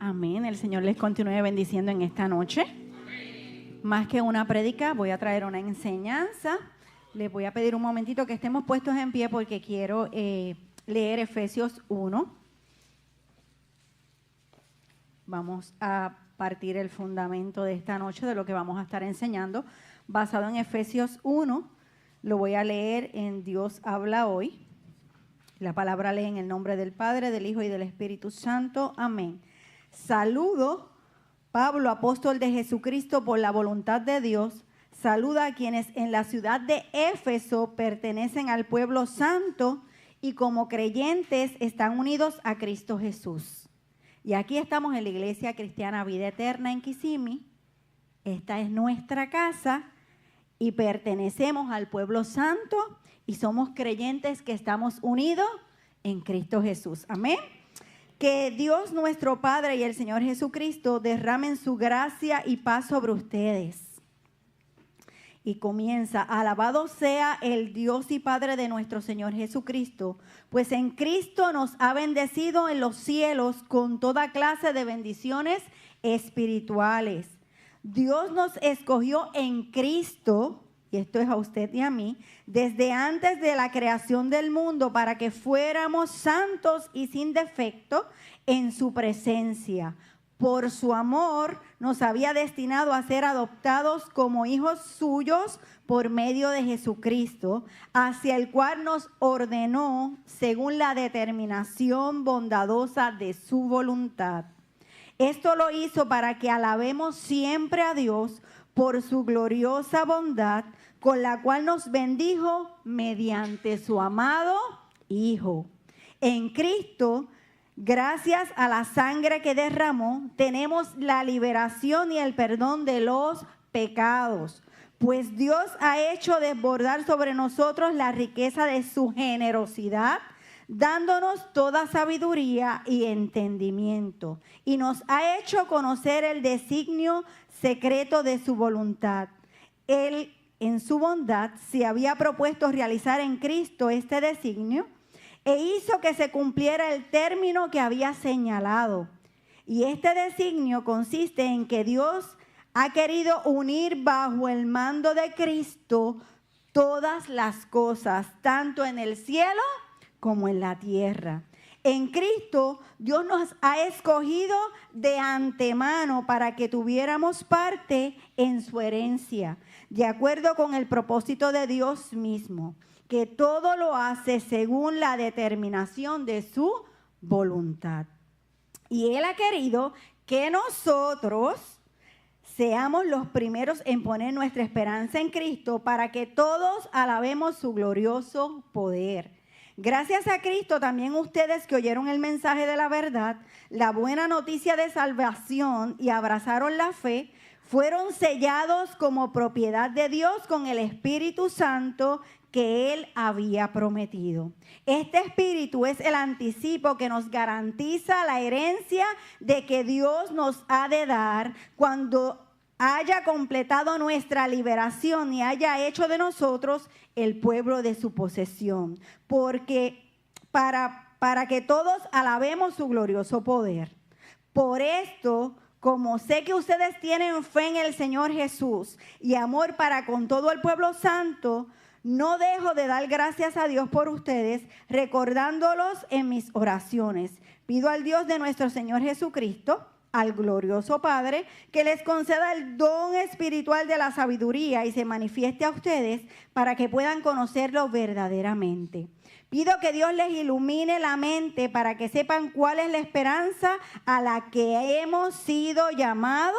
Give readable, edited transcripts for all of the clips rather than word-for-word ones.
Amén. El Señor les continúe bendiciendo en esta noche. Más que una prédica, voy a traer una enseñanza. Les voy a pedir un momentito que estemos puestos en pie porque quiero leer Efesios 1. Vamos a partir el fundamento de esta noche de lo que vamos a estar enseñando. Basado en Efesios 1, lo voy a leer en Dios habla hoy. La palabra lee en el nombre del Padre, del Hijo y del Espíritu Santo. Amén. Saludo, Pablo, apóstol de Jesucristo por la voluntad de Dios. Saluda a quienes en la ciudad de Éfeso pertenecen al pueblo santo y como creyentes están unidos a Cristo Jesús. Y aquí estamos en la Iglesia Cristiana Vida Eterna en Kissimmee. Esta es nuestra casa y pertenecemos al pueblo santo y somos creyentes que estamos unidos en Cristo Jesús. Amén. Que Dios nuestro Padre y el Señor Jesucristo derramen su gracia y paz sobre ustedes. Y comienza: alabado sea el Dios y Padre de nuestro Señor Jesucristo, pues en Cristo nos ha bendecido en los cielos con toda clase de bendiciones espirituales. Dios nos escogió en Cristo, y esto es a usted y a mí, desde antes de la creación del mundo para que fuéramos santos y sin defecto en su presencia. Por su amor nos había destinado a ser adoptados como hijos suyos por medio de Jesucristo, hacia el cual nos ordenó según la determinación bondadosa de su voluntad. Esto lo hizo para que alabemos siempre a Dios por su gloriosa bondad, con la cual nos bendijo mediante su amado Hijo. En Cristo, gracias a la sangre que derramó, tenemos la liberación y el perdón de los pecados, pues Dios ha hecho desbordar sobre nosotros la riqueza de su generosidad, dándonos toda sabiduría y entendimiento, y nos ha hecho conocer el designio secreto de su voluntad. Él, en su bondad, se había propuesto realizar en Cristo este designio e hizo que se cumpliera el término que había señalado. Y este designio consiste en que Dios ha querido unir bajo el mando de Cristo todas las cosas, tanto en el cielo como en la tierra. En Cristo, Dios nos ha escogido de antemano para que tuviéramos parte en su herencia, de acuerdo con el propósito de Dios mismo, que todo lo hace según la determinación de su voluntad. Y Él ha querido que nosotros seamos los primeros en poner nuestra esperanza en Cristo para que todos alabemos su glorioso poder. Gracias a Cristo también ustedes que oyeron el mensaje de la verdad, la buena noticia de salvación y abrazaron la fe, fueron sellados como propiedad de Dios con el Espíritu Santo que Él había prometido. Este Espíritu es el anticipo que nos garantiza la herencia de que Dios nos ha de dar cuando haya completado nuestra liberación y haya hecho de nosotros el pueblo de su posesión, porque para que todos alabemos su glorioso poder. Por esto, como sé que ustedes tienen fe en el Señor Jesús y amor para con todo el pueblo santo, no dejo de dar gracias a Dios por ustedes, recordándolos en mis oraciones. Pido al Dios de nuestro Señor Jesucristo, al glorioso Padre, que les conceda el don espiritual de la sabiduría y se manifieste a ustedes para que puedan conocerlo verdaderamente. Pido que Dios les ilumine la mente para que sepan cuál es la esperanza a la que hemos sido llamados,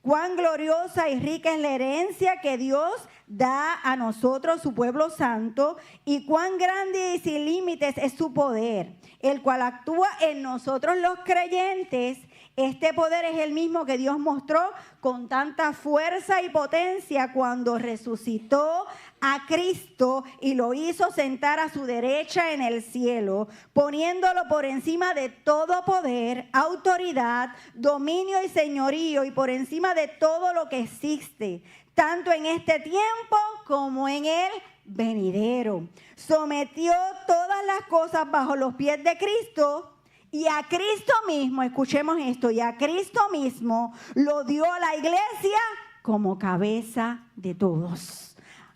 cuán gloriosa y rica es la herencia que Dios da a nosotros, su pueblo santo, y cuán grande y sin límites es su poder, el cual actúa en nosotros los creyentes. Este poder es el mismo que Dios mostró con tanta fuerza y potencia cuando resucitó a Cristo y lo hizo sentar a su derecha en el cielo, poniéndolo por encima de todo poder, autoridad, dominio y señorío, y por encima de todo lo que existe, tanto en este tiempo como en el venidero. Sometió todas las cosas bajo los pies de Cristo Y a Cristo mismo, escuchemos esto, y a Cristo mismo lo dio a la iglesia como cabeza de todos.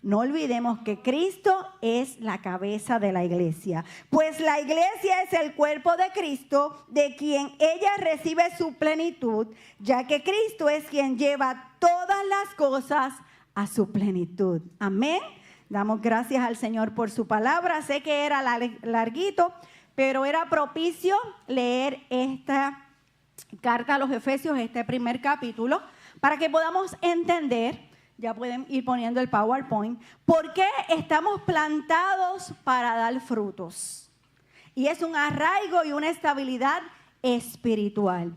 No olvidemos que Cristo es la cabeza de la iglesia, pues la iglesia es el cuerpo de Cristo, de quien ella recibe su plenitud, ya que Cristo es quien lleva todas las cosas a su plenitud. Amén. Damos gracias al Señor por su palabra. Sé que era larguito, pero era propicio leer esta carta a los Efesios, este primer capítulo, para que podamos entender. Ya pueden ir poniendo el PowerPoint. ¿Por qué estamos plantados para dar frutos? Y es un arraigo y una estabilidad espiritual.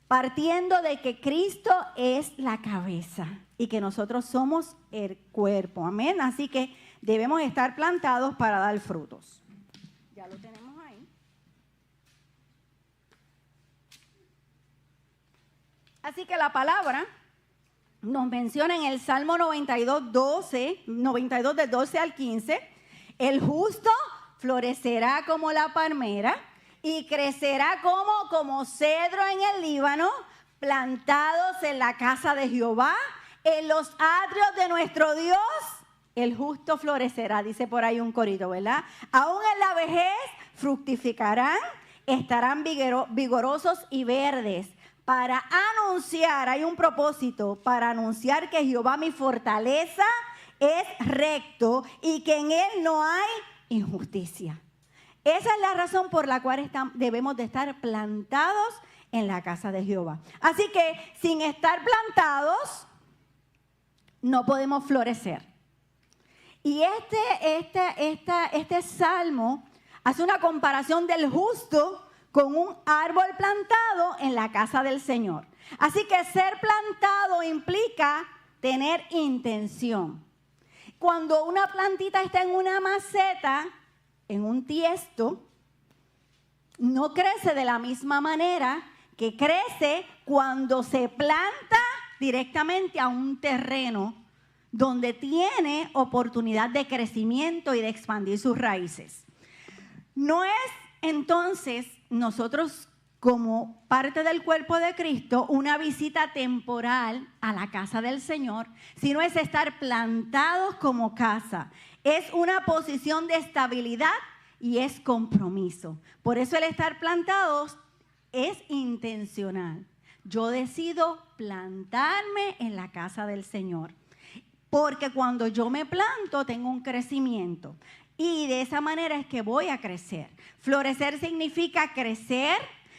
Partiendo de que Cristo es la cabeza y que nosotros somos el cuerpo. Amén. Así que debemos estar plantados para dar frutos. Ya lo tenemos ahí. Así que la palabra nos menciona en el Salmo 92 del 12 al 15, el justo florecerá como la palmera y crecerá como cedro en el Líbano, plantados en la casa de Jehová, en los atrios de nuestro Dios, el justo florecerá, dice por ahí un corito, ¿verdad? Aún en la vejez fructificarán, estarán vigorosos y verdes, para anunciar, hay un propósito, para anunciar que Jehová mi fortaleza es recto y que en él no hay injusticia. Esa es la razón por la cual debemos de estar plantados en la casa de Jehová. Así que sin estar plantados no podemos florecer. Y este salmo hace una comparación del justo con un árbol plantado en la casa del Señor. Así que ser plantado implica tener intención. Cuando una plantita está en una maceta, en un tiesto, no crece de la misma manera que crece cuando se planta directamente a un terreno donde tiene oportunidad de crecimiento y de expandir sus raíces. No es entonces nosotros como parte del cuerpo de Cristo una visita temporal a la casa del Señor, sino es estar plantados como casa. Es una posición de estabilidad y es compromiso. Por eso el estar plantados es intencional. Yo decido plantarme en la casa del Señor, porque cuando yo me planto tengo un crecimiento. Y de esa manera es que voy a crecer. Florecer significa crecer,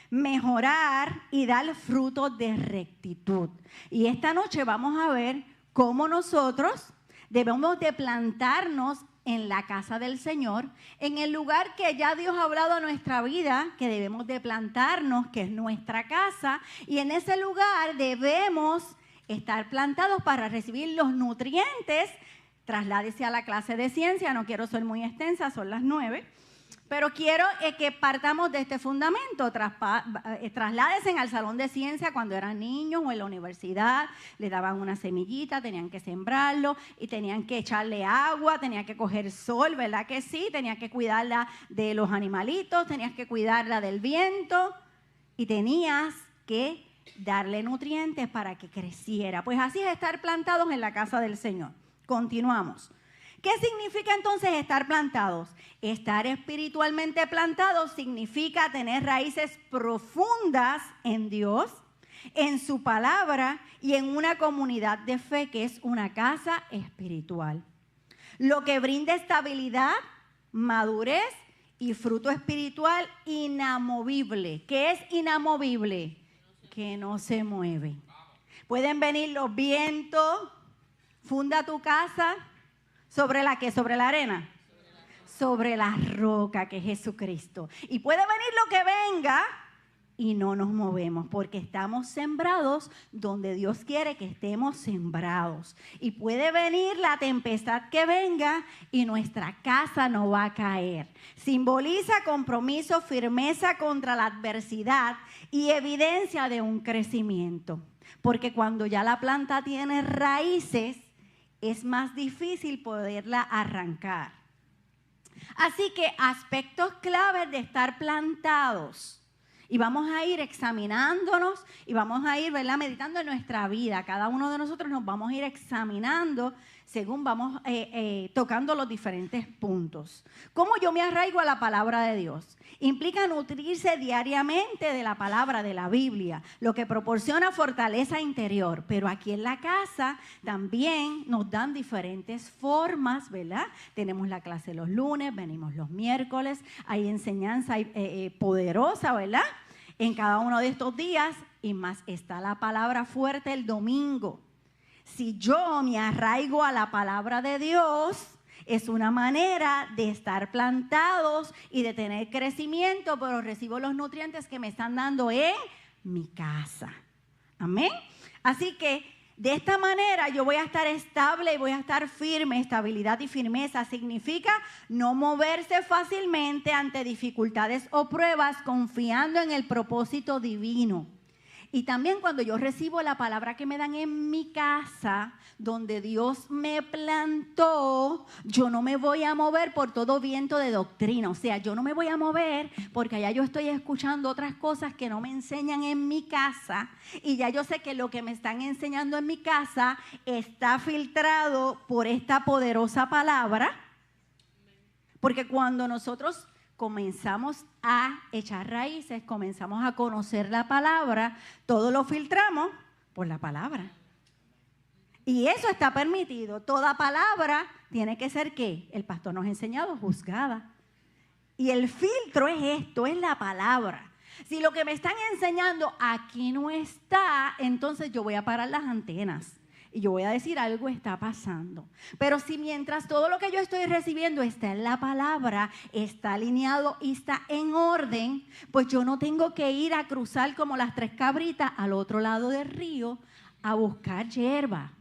mejorar y dar frutos de rectitud. Y esta noche vamos a ver cómo nosotros debemos de plantarnos en la casa del Señor, en el lugar que ya Dios ha hablado a nuestra vida, que debemos de plantarnos, que es nuestra casa. Y en ese lugar debemos estar plantados para recibir los nutrientes. Trasládese a la clase de ciencia, no quiero ser muy extensa, son las 9, pero quiero que partamos de este fundamento. Trasládese al salón de ciencia cuando eran niños o en la universidad, le daban una semillita, tenían que sembrarlo y tenían que echarle agua, tenían que coger sol, ¿verdad que sí? Tenían que cuidarla de los animalitos, tenías que cuidarla del viento y tenías que darle nutrientes para que creciera. Pues así es estar plantados en la casa del Señor. Continuamos. ¿Qué significa entonces estar plantados? Estar espiritualmente plantados significa tener raíces profundas en Dios, en su palabra y en una comunidad de fe que es una casa espiritual. Lo que brinda estabilidad, madurez y fruto espiritual inamovible. ¿Qué es inamovible? Que no se mueve. Pueden venir los vientos. Funda tu casa sobre la ¿qué? Sobre la arena. Sobre la roca que es Jesucristo. Y puede venir lo que venga y no nos movemos porque estamos sembrados donde Dios quiere que estemos sembrados. Y puede venir la tempestad que venga y nuestra casa no va a caer. Simboliza compromiso, firmeza contra la adversidad y evidencia de un crecimiento. Porque cuando ya la planta tiene raíces, es más difícil poderla arrancar. Así que aspectos claves de estar plantados. Y vamos a ir examinándonos y vamos a ir, ¿verdad?, meditando en nuestra vida. Cada uno de nosotros nos vamos a ir examinando según vamos tocando los diferentes puntos. ¿Cómo yo me arraigo a la palabra de Dios? Implica nutrirse diariamente de la palabra de la Biblia, lo que proporciona fortaleza interior. Pero aquí en la casa también nos dan diferentes formas, ¿verdad? Tenemos la clase los lunes, venimos los miércoles, hay enseñanza poderosa, ¿verdad?, en cada uno de estos días, y más está la palabra fuerte el domingo. Si yo me arraigo a la palabra de Dios, es una manera de estar plantados y de tener crecimiento, pero recibo los nutrientes que me están dando en mi casa. Amén. Así que de esta manera yo voy a estar estable y voy a estar firme. Estabilidad y firmeza significa no moverse fácilmente ante dificultades o pruebas, confiando en el propósito divino. Y también cuando yo recibo la palabra que me dan en mi casa, donde Dios me plantó, yo no me voy a mover por todo viento de doctrina. O sea, yo no me voy a mover porque allá yo estoy escuchando otras cosas que no me enseñan en mi casa. Y ya yo sé que lo que me están enseñando en mi casa está filtrado por esta poderosa palabra. Porque cuando nosotros comenzamos a echar raíces, comenzamos a conocer la palabra, todo lo filtramos por la palabra. Y eso está permitido. Toda palabra tiene que ser, ¿qué? El pastor nos ha enseñado, juzgada. Y el filtro es esto, es la palabra. Si lo que me están enseñando aquí no está, entonces yo voy a parar las antenas. Y yo voy a decir, algo está pasando. Pero si mientras todo lo que yo estoy recibiendo está en la palabra, está alineado y está en orden, pues yo no tengo que ir a cruzar como las 3 cabritas al otro lado del río a buscar hierba.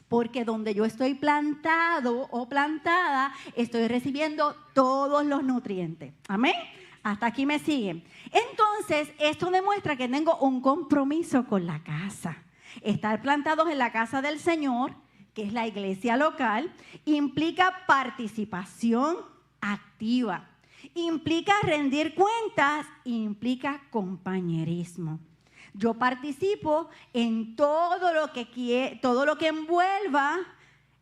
Porque donde yo estoy plantado o plantada, estoy recibiendo todos los nutrientes. Amén. Hasta aquí me siguen. Entonces, esto demuestra que tengo un compromiso con la casa. Estar plantados en la casa del Señor, que es la iglesia local, implica participación activa, implica rendir cuentas, implica compañerismo. Yo participo en todo lo que envuelva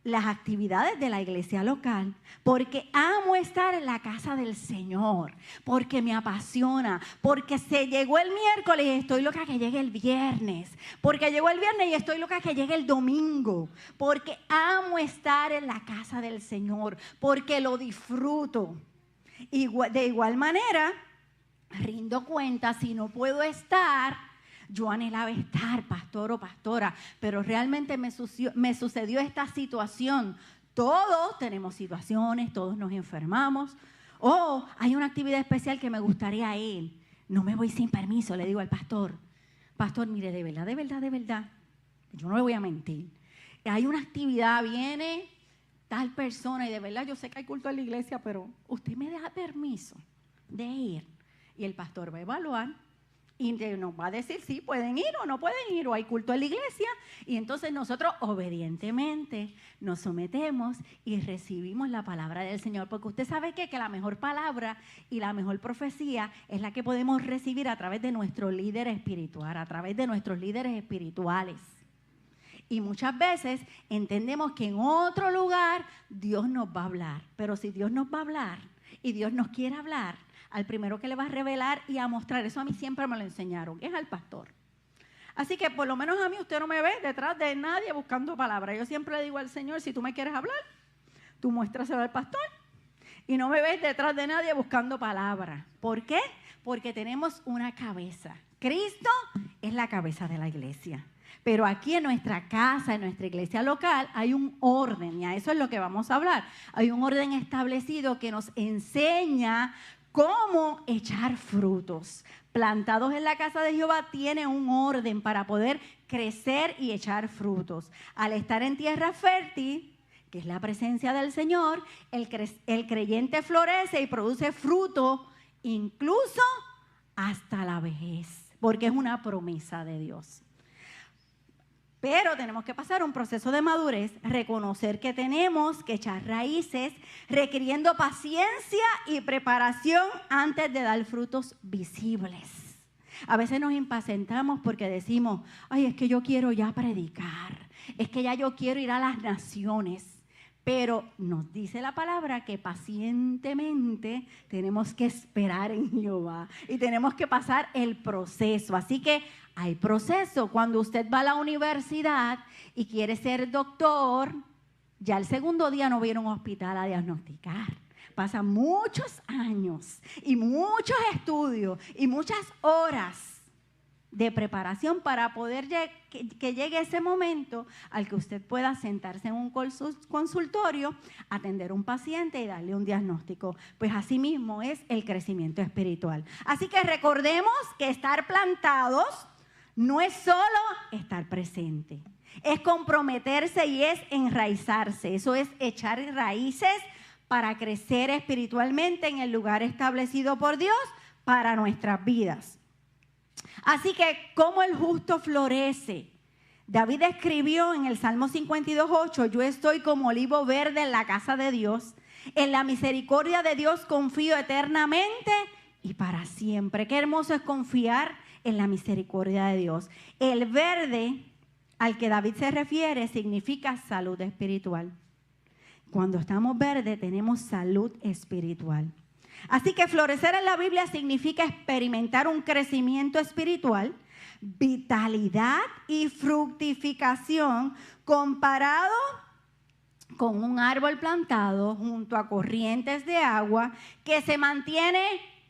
las actividades de la iglesia local, porque amo estar en la casa del Señor, porque me apasiona, porque se llegó el miércoles y estoy loca que llegue el viernes, porque llegó el viernes y estoy loca que llegue el domingo, porque amo estar en la casa del Señor, porque lo disfruto. De igual manera, rindo cuenta si no puedo estar. Yo anhelaba estar, pastor o pastora, pero realmente me sucedió esta situación. Todos tenemos situaciones, todos nos enfermamos. Hay una actividad especial que me gustaría ir. No me voy sin permiso, le digo al pastor. Pastor, mire, de verdad, yo no le voy a mentir. Hay una actividad, viene tal persona y de verdad yo sé que hay culto en la iglesia, pero usted me da permiso de ir. Y el pastor va a evaluar. Y nos va a decir si pueden ir o no pueden ir, o hay culto en la iglesia. Y entonces nosotros obedientemente nos sometemos y recibimos la palabra del Señor. Porque usted sabe que la mejor palabra y la mejor profecía es la que podemos recibir a través de nuestro líder espiritual, a través de nuestros líderes espirituales. Y muchas veces entendemos que en otro lugar Dios nos va a hablar. Pero si Dios nos va a hablar y Dios nos quiere hablar, al primero que le va a revelar y a mostrar, eso a mí siempre me lo enseñaron, es al pastor. Así que por lo menos a mí usted no me ve detrás de nadie buscando palabra. Yo siempre le digo al Señor, si tú me quieres hablar, tú muéstraselo al pastor. Y no me ves detrás de nadie buscando palabra. ¿Por qué? Porque tenemos una cabeza. Cristo es la cabeza de la iglesia. Pero aquí en nuestra casa, en nuestra iglesia local, hay un orden, y a eso es lo que vamos a hablar. Hay un orden establecido que nos enseña cómo echar frutos. Plantados en la casa de Jehová tiene un orden para poder crecer y echar frutos. Al estar en tierra fértil, que es la presencia del Señor, el creyente florece y produce fruto incluso hasta la vejez, porque es una promesa de Dios. Pero tenemos que pasar un proceso de madurez, reconocer que tenemos que echar raíces, requiriendo paciencia y preparación antes de dar frutos visibles. A veces nos impacientamos porque decimos, ay, es que yo quiero ya predicar, es que ya yo quiero ir a las naciones. Pero nos dice la palabra que pacientemente tenemos que esperar en Jehová y tenemos que pasar el proceso. Así que hay proceso. Cuando usted va a la universidad y quiere ser doctor, ya el segundo día no viene a un hospital a diagnosticar. Pasan muchos años y muchos estudios y muchas horas de preparación para poder que llegue ese momento al que usted pueda sentarse en un consultorio, atender a un paciente y darle un diagnóstico. Pues así mismo es el crecimiento espiritual. Así que recordemos que estar plantados no es solo estar presente, es comprometerse y es enraizarse. Eso es echar raíces para crecer espiritualmente en el lugar establecido por Dios para nuestras vidas. Así que, ¿cómo el justo florece? David escribió en el Salmo 52:8, yo estoy como olivo verde en la casa de Dios. En la misericordia de Dios confío eternamente y para siempre. Qué hermoso es confiar en la misericordia de Dios. El verde al que David se refiere significa salud espiritual. Cuando estamos verdes tenemos salud espiritual. Así que florecer en la Biblia significa experimentar un crecimiento espiritual, vitalidad y fructificación comparado con un árbol plantado junto a corrientes de agua que se mantiene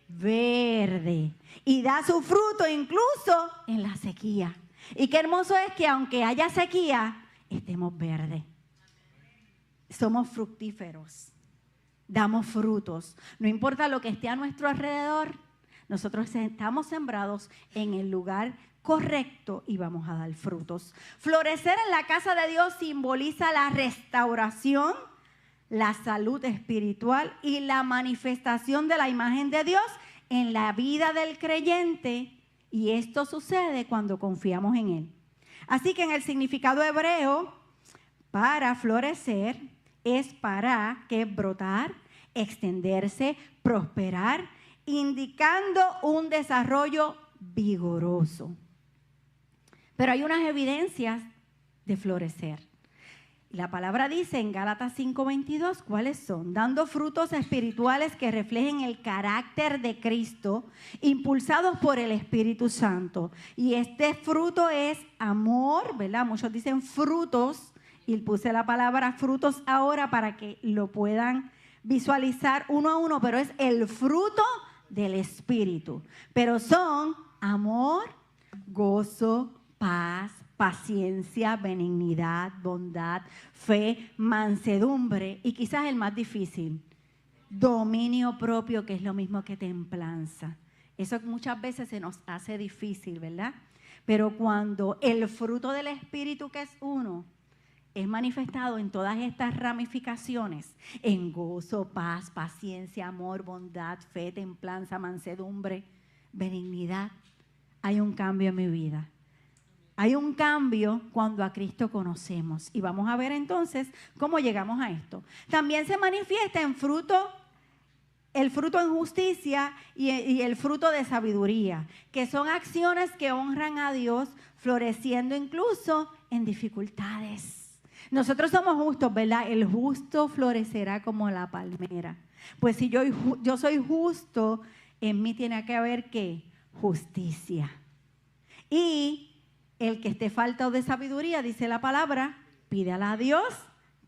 verde y da su fruto incluso en la sequía. Y qué hermoso es que aunque haya sequía, estemos verdes. Somos fructíferos. Damos frutos. No importa lo que esté a nuestro alrededor, nosotros estamos sembrados en el lugar correcto y vamos a dar frutos. Florecer en la casa de Dios simboliza la restauración, la salud espiritual y la manifestación de la imagen de Dios en la vida del creyente, y esto sucede cuando confiamos en Él. Así que en el significado hebreo, para florecer es para que brotar, extenderse, prosperar, indicando un desarrollo vigoroso. Pero hay unas evidencias de florecer. La palabra dice en Gálatas 5:22, ¿cuáles son? Dando frutos espirituales que reflejen el carácter de Cristo, impulsados por el Espíritu Santo. Y este fruto es amor, ¿verdad? Muchos dicen frutos, y puse la palabra frutos ahora para que lo puedan visualizar uno a uno, pero es el fruto del Espíritu. Pero son amor, gozo, paz, paciencia, benignidad, bondad, fe, mansedumbre y quizás el más difícil, dominio propio, que es lo mismo que templanza. Eso muchas veces se nos hace difícil, ¿verdad? Pero cuando el fruto del Espíritu, que es uno, es manifestado en todas estas ramificaciones, en gozo, paz, paciencia, amor, bondad, fe, templanza, mansedumbre, benignidad, hay un cambio en mi vida. Hay un cambio cuando a Cristo conocemos. Y vamos a ver entonces cómo llegamos a esto. También se manifiesta en fruto, el fruto en justicia y el fruto de sabiduría, que son acciones que honran a Dios, floreciendo incluso en dificultades. Nosotros somos justos, ¿verdad? El justo florecerá como la palmera. Pues si yo soy justo, en mí tiene que haber ¿qué? Justicia. Y el que esté falto de sabiduría, dice la palabra, pídala a Dios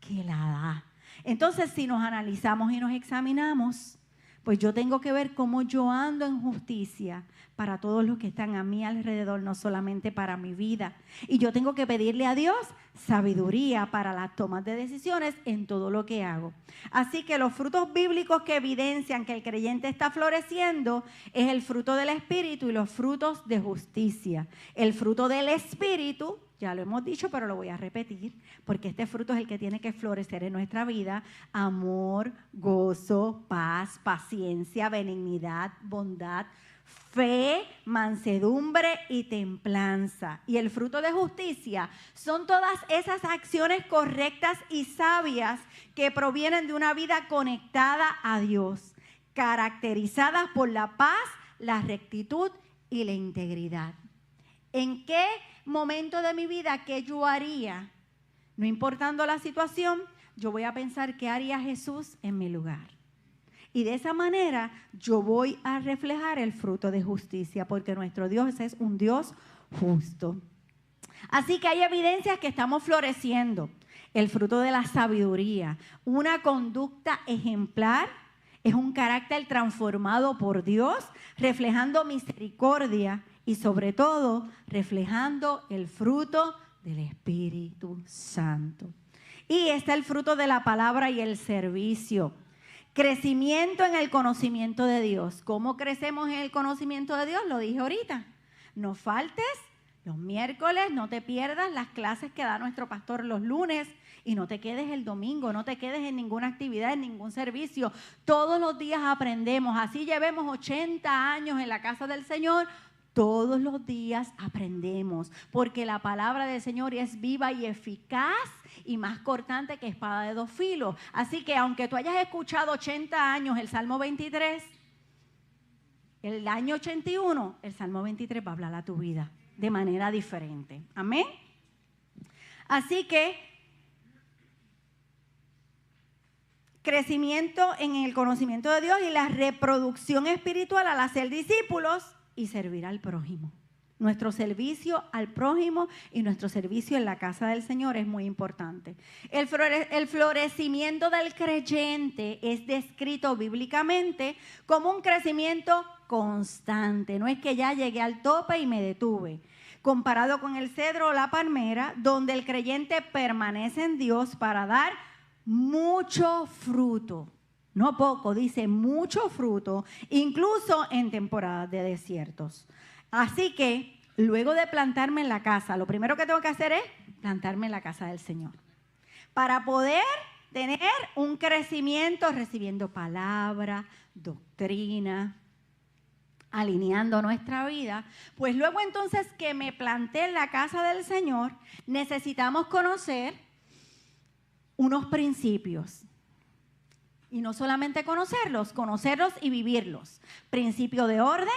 que la da. Entonces, si nos analizamos y nos examinamos, pues yo tengo que ver cómo yo ando en justicia para todos los que están a mi alrededor, no solamente para mi vida. Y yo tengo que pedirle a Dios sabiduría para las tomas de decisiones en todo lo que hago. Así que los frutos bíblicos que evidencian que el creyente está floreciendo es el fruto del Espíritu y los frutos de justicia. El fruto del Espíritu, ya lo hemos dicho, pero lo voy a repetir, porque este fruto es el que tiene que florecer en nuestra vida: amor, gozo, paz, paciencia, benignidad, bondad, fe, mansedumbre y templanza. Y el fruto de justicia son todas esas acciones correctas y sabias que provienen de una vida conectada a Dios, caracterizadas por la paz, la rectitud y la integridad. ¿En qué momento de mi vida qué yo haría? No importando la situación, yo voy a pensar qué haría Jesús en mi lugar. Y de esa manera yo voy a reflejar el fruto de justicia, porque nuestro Dios es un Dios justo. Así que hay evidencias que estamos floreciendo. El fruto de la sabiduría, una conducta ejemplar, es un carácter transformado por Dios, reflejando misericordia y sobre todo reflejando el fruto del Espíritu Santo. Y está el fruto de la palabra y el servicio. Crecimiento en el conocimiento de Dios. ¿Cómo crecemos en el conocimiento de Dios? Lo dije ahorita. No faltes los miércoles, no te pierdas las clases que da nuestro pastor los lunes y no te quedes el domingo, no te quedes en ninguna actividad, en ningún servicio. Todos los días aprendemos. Así llevemos 80 años en la casa del Señor. Todos los días aprendemos, porque la palabra del Señor es viva y eficaz y más cortante que espada de dos filos. Así que aunque tú hayas escuchado 80 años el Salmo 23, el año 81, el Salmo 23 va a hablar a tu vida de manera diferente. Amén. Así que crecimiento en el conocimiento de Dios y la reproducción espiritual al hacer discípulos y servir al prójimo. Nuestro servicio al prójimo y nuestro servicio en la casa del Señor es muy importante. El florecimiento del creyente es descrito bíblicamente como un crecimiento constante. No es que ya llegué al tope y me detuve. Comparado con el cedro o la palmera, donde el creyente permanece en Dios para dar mucho fruto. No poco, dice mucho fruto, incluso en temporadas de desiertos. Así que, luego de plantarme en la casa, lo primero que tengo que hacer es plantarme en la casa del Señor. Para poder tener un crecimiento recibiendo palabra, doctrina, alineando nuestra vida, pues luego entonces que me planté en la casa del Señor, necesitamos conocer unos principios. Y no solamente conocerlos y vivirlos. Principio de orden,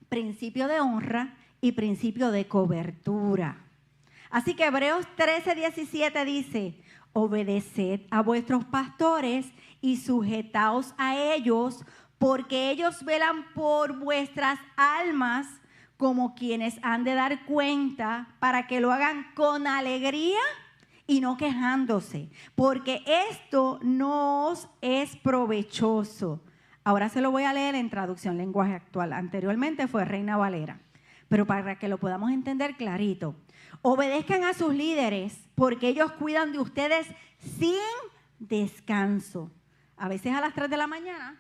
principio de honra y principio de cobertura. Así que Hebreos 13:17 dice: obedeced a vuestros pastores y sujetaos a ellos, porque ellos velan por vuestras almas como quienes han de dar cuenta, para que lo hagan con alegría y no quejándose, porque esto no os es provechoso. Ahora se lo voy a leer en traducción lenguaje actual. Anteriormente fue Reina Valera, pero para que lo podamos entender clarito. Obedezcan a sus líderes, porque ellos cuidan de ustedes sin descanso. A veces a las 3 de la mañana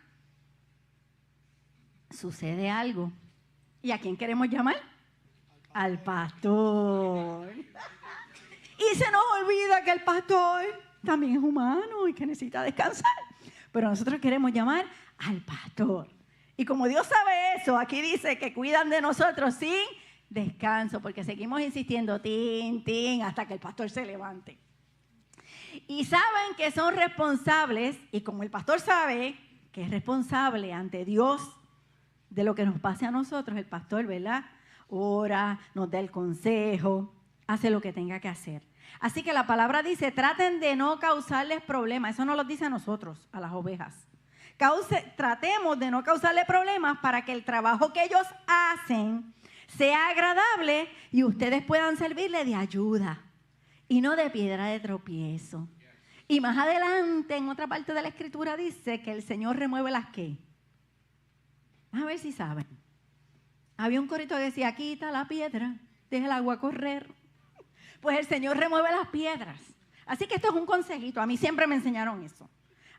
sucede algo. ¿Y a quién queremos llamar? Al pastor. Y se nos olvida que el pastor también es humano y que necesita descansar. Pero nosotros queremos llamar al pastor. Y como Dios sabe eso, aquí dice que cuidan de nosotros sin descanso, porque seguimos insistiendo, tin, tin, hasta que el pastor se levante. Y saben que son responsables, y como el pastor sabe que es responsable ante Dios de lo que nos pase a nosotros, el pastor, ¿verdad? Ora, nos da el consejo, hace lo que tenga que hacer. Así que la palabra dice, traten de no causarles problemas. Eso no lo dice a nosotros, a las ovejas. Tratemos de no causarles problemas para que el trabajo que ellos hacen sea agradable y ustedes puedan servirle de ayuda y no de piedra de tropiezo. Y más adelante, en otra parte de la Escritura, dice que el Señor remueve las ¿qué? A ver si saben. Había un corito que decía, quita la piedra, deja el agua correr. Pues el Señor remueve las piedras. Así que esto es un consejito. A mí siempre me enseñaron eso.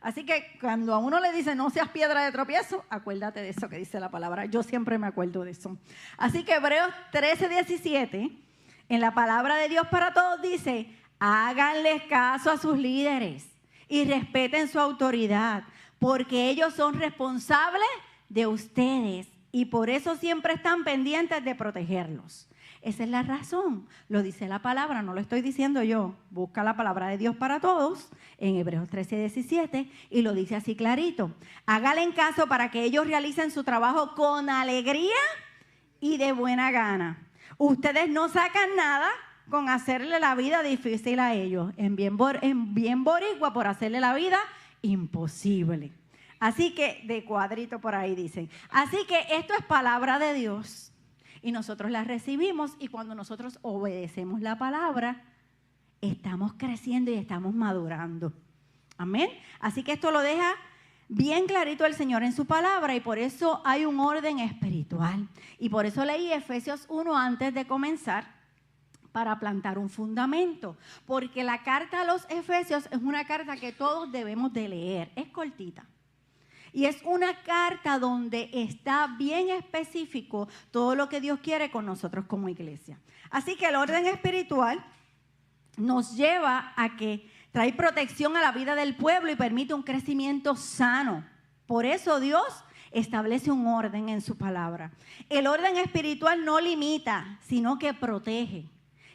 Así que cuando a uno le dice no seas piedra de tropiezo, acuérdate de eso que dice la palabra. Yo siempre me acuerdo de eso. Así que Hebreos 13:17, en la palabra de Dios para todos dice, háganles caso a sus líderes y respeten su autoridad, porque ellos son responsables de ustedes y por eso siempre están pendientes de protegerlos. Esa es la razón, lo dice la palabra, no lo estoy diciendo yo. Busca la palabra de Dios para todos en Hebreos 13:17 y lo dice así clarito. Háganle caso para que ellos realicen su trabajo con alegría y de buena gana. Ustedes no sacan nada con hacerle la vida difícil a ellos. En bien boricua, por hacerle la vida imposible. Así que, de cuadrito por ahí dicen. Así que esto es palabra de Dios. Y nosotros la recibimos, y cuando nosotros obedecemos la palabra, estamos creciendo y estamos madurando. Amén. Así que esto lo deja bien clarito el Señor en su palabra, y por eso hay un orden espiritual. Y por eso leí Efesios 1 antes de comenzar, para plantar un fundamento. Porque la carta a los Efesios es una carta que todos debemos de leer. Es cortita. Y es una carta donde está bien específico todo lo que Dios quiere con nosotros como iglesia. Así que el orden espiritual nos lleva a que trae protección a la vida del pueblo y permite un crecimiento sano. Por eso Dios establece un orden en su palabra. El orden espiritual no limita, sino que protege.